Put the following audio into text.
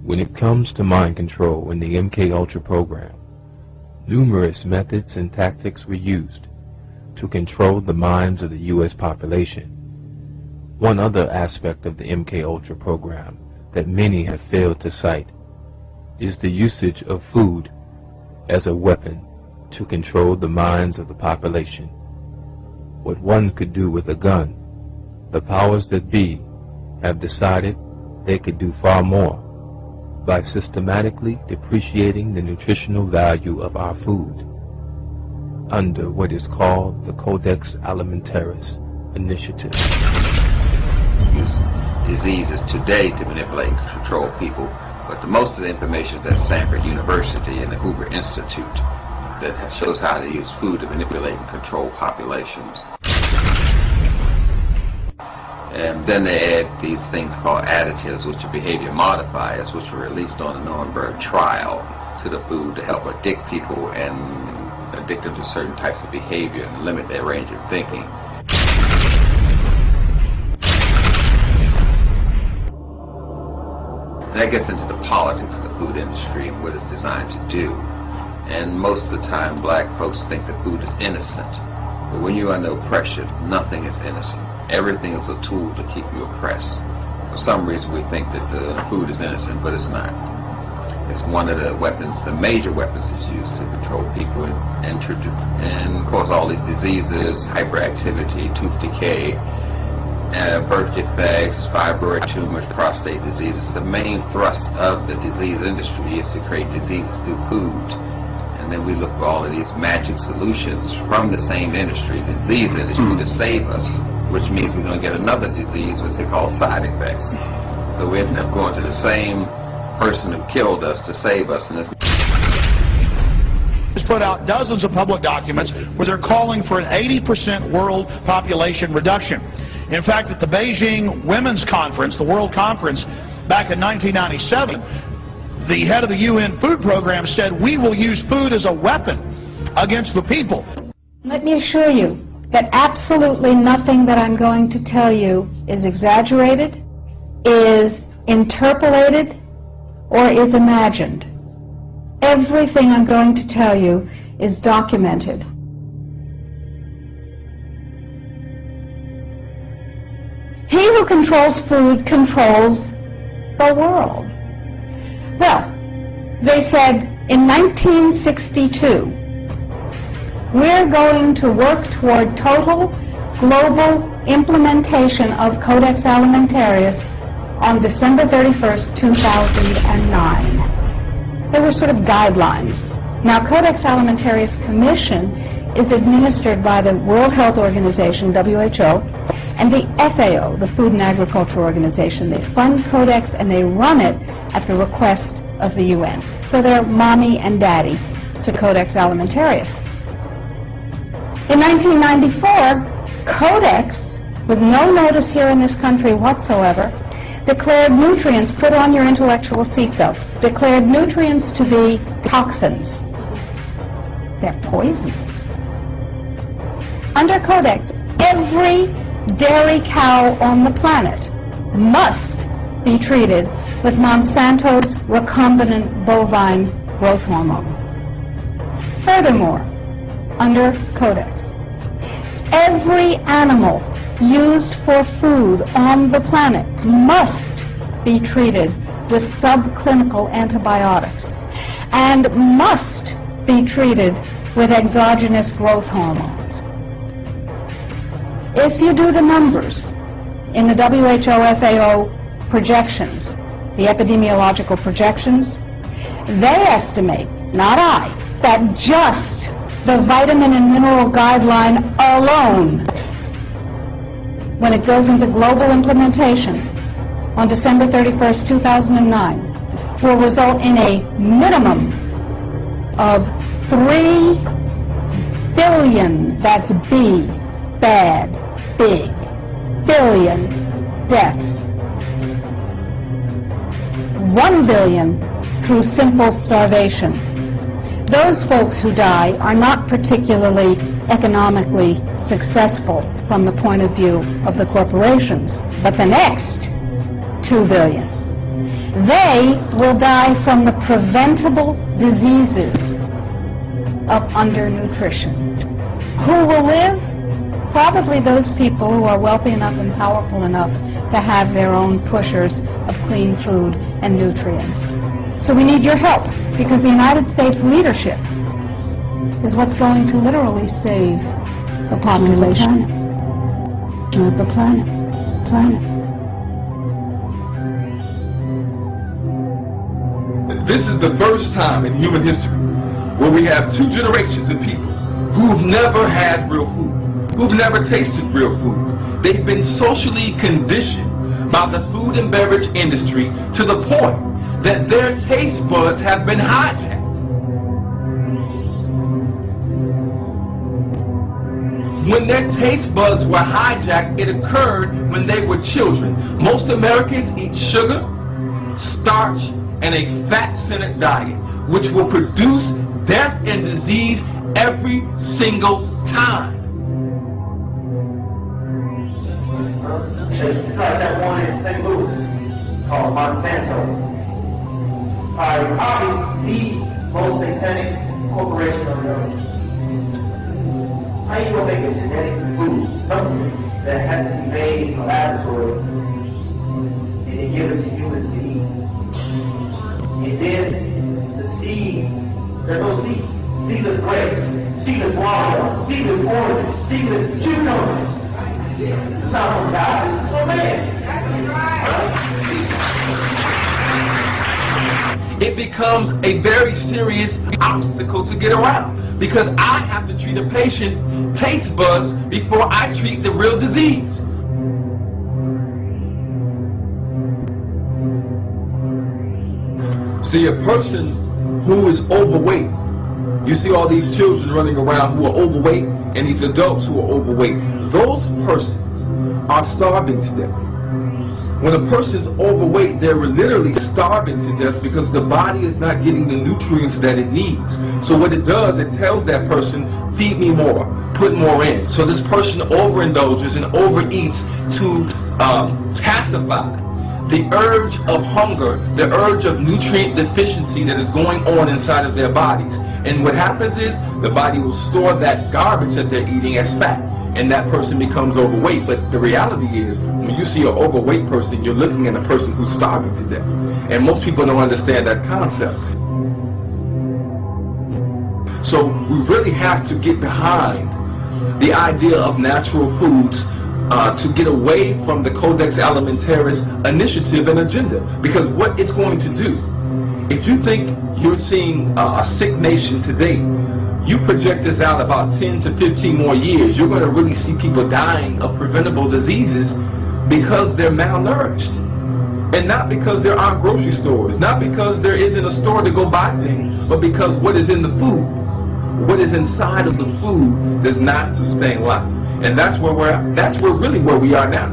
When it comes to mind control in the MKUltra program, numerous methods and tactics were used to control the minds of the U.S. population. One other aspect of the MKUltra program that many have failed to cite is the usage of food as a weapon to control the minds of the population. What one could do with a gun, the powers that be have decided they could do far more by systematically depreciating the nutritional value of our food under what is called the Codex Alimentaris initiative. Use diseases today to manipulate and control people, but most of the information is at Stanford University and the Hoover Institute that shows how to use food to manipulate and control populations. And then they add these things called additives, which are behavior modifiers, which were released on the Nuremberg trial to the food to help addict people and addict them to certain types of behavior and limit their range of thinking. And that gets into the politics of the food industry and what it's designed to do. And most of the time, black folks think that food is innocent. But when you're under oppression, nothing is innocent. Everything is a tool to keep you oppressed. For some reason, we think that the food is innocent, but it's not. It's one of the weapons, the major weapons that's used to control people and cause all these diseases, hyperactivity, tooth decay, birth defects, fibroid tumors, prostate diseases. The main thrust of the disease industry is to create diseases through food. And then we look for all of these magic solutions from the same industry, the disease industry, to save us, which means we're going to get another disease, which they call side effects. So we end up going to the same person who killed us to save us. And has put out dozens of public documents where they're calling for an 80% world population reduction. In fact, at the Beijing Women's Conference, the World Conference, back in 1997, the head of the UN Food Program said, "We will use food as a weapon against the people." Let me assure you that absolutely nothing that I'm going to tell you is exaggerated, is interpolated, or is imagined. Everything I'm going to tell you is documented. He who controls food controls the world. Well, they said in 1962, we're going to work toward total global implementation of Codex Alimentarius on December 31st, 2009. They were sort of guidelines. Now, Codex Alimentarius Commission is administered by the World Health Organization, WHO, and the FAO, the Food and Agriculture Organization. They fund Codex and they run it at the request of the UN. So they're mommy and daddy to Codex Alimentarius. In 1994, Codex, with no notice here in this country whatsoever, declared nutrients, put on your intellectual seatbelts, declared nutrients to be toxins. They're poisons. Under Codex, every dairy cow on the planet must be treated with Monsanto's recombinant bovine growth hormone. Furthermore, under Codex, every animal used for food on the planet must be treated with subclinical antibiotics and must be treated with exogenous growth hormones. If you do the numbers in the WHO FAO projections, the epidemiological projections, they estimate, not I, that just the vitamin and mineral guideline alone, when it goes into global implementation on December 31st, 2009, will result in a minimum of 3 billion, that's B, bad, big, billion deaths. 1 billion through simple starvation. Those folks who die are not particularly economically successful from the point of view of the corporations, but the next 2 billion They will die from the preventable diseases of undernutrition. Who will live? Probably those people who are wealthy enough and powerful enough to have their own pushers of clean food and nutrients. So we need your help, because the United States leadership is what's going to literally save the population. Not the planet. This is the first time in human history where we have two generations of people who've never had real food, who've never tasted real food. They've been socially conditioned by the food and beverage industry to the point that their taste buds have been hijacked. When their taste buds were hijacked, it occurred when they were children. Most Americans eat sugar, starch, and a fat-centered diet, which will produce death and disease every single time. It's like that one in St. Louis called Monsanto. Probably the most satanic corporation on earth. How you gonna make a genetic food, something that has to be made in a laboratory, and then give it to humans to eat? And then the seeds, there are no seeds. Seedless grapes, seedless watermelon, seedless oranges, seedless cucumbers. This is not from God, this is from man. It becomes a very serious obstacle to get around, because I have to treat a patient's taste buds before I treat the real disease. See, a person who is overweight, you see all these children running around who are overweight and these adults who are overweight, those persons are starving to death. When a person's overweight, they're literally starving to death because the body is not getting the nutrients that it needs. So what it does, it tells that person, feed me more, put more in. So this person overindulges and overeats to pacify the urge of hunger, the urge of nutrient deficiency that is going on inside of their bodies. And what happens is the body will store that garbage that they're eating as fat, and that person becomes overweight. But the reality is, when you see an overweight person, you're looking at a person who's starving to death. And most people don't understand that concept. So we really have to get behind the idea of natural foods to get away from the Codex Alimentarius initiative and agenda. Because what it's going to do, if you think you're seeing a sick nation today, you project this out about 10 to 15 more years, you're going to really see people dying of preventable diseases because they're malnourished. And not because there aren't grocery stores, not because there isn't a store to go buy things, but because what is in the food, what is inside of the food does not sustain life. And that's where really where we are now.